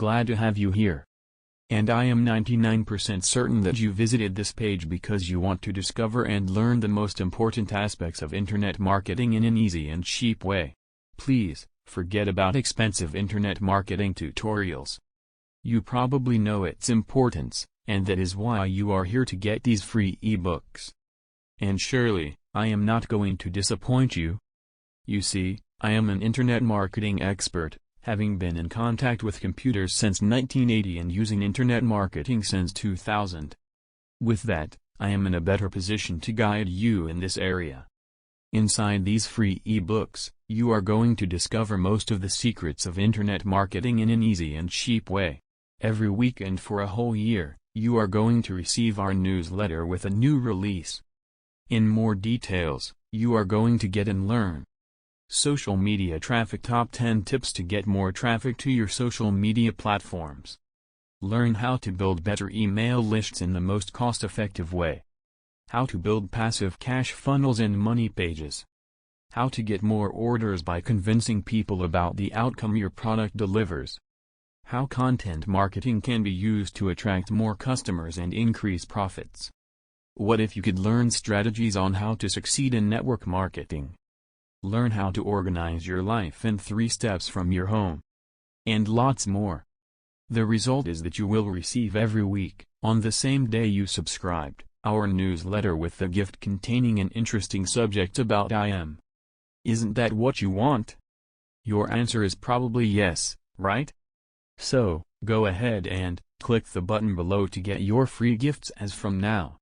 glad to have you here. And I am 99% certain that you visited this page because you want to discover and learn the most important aspects of internet marketing in an easy and cheap way. Please, forget about expensive internet marketing tutorials. You probably know its importance, and that is why you are here to get these free ebooks. And surely, I am not going to disappoint you. You see, I am an internet marketing expert, having been in contact with computers since 1980 and using internet marketing since 2000. With that, I am in a better position to guide you in this area. Inside these free ebooks, you are going to discover most of the secrets of internet marketing in an easy and cheap way. Every week and for a whole year, you are going to receive our newsletter with a new release. In more details, you are going to get and learn social media traffic top 10 tips to get more traffic to your social media platforms. Learn how to build better email lists in the most cost-effective way. How to build passive cash funnels and money pages. How to get more orders by convincing people about the outcome your product delivers. How content marketing can be used to attract more customers and increase profits. What if you could learn strategies on how to succeed in network marketing? Learn how to organize your life in 3 steps from your home. And lots more. The result is that you will receive every week, on the same day you subscribed, our newsletter with a gift containing an interesting subject about IM. Isn't that what you want? Your answer is probably yes, right? So, go ahead and click the button below to get your free gifts as from now.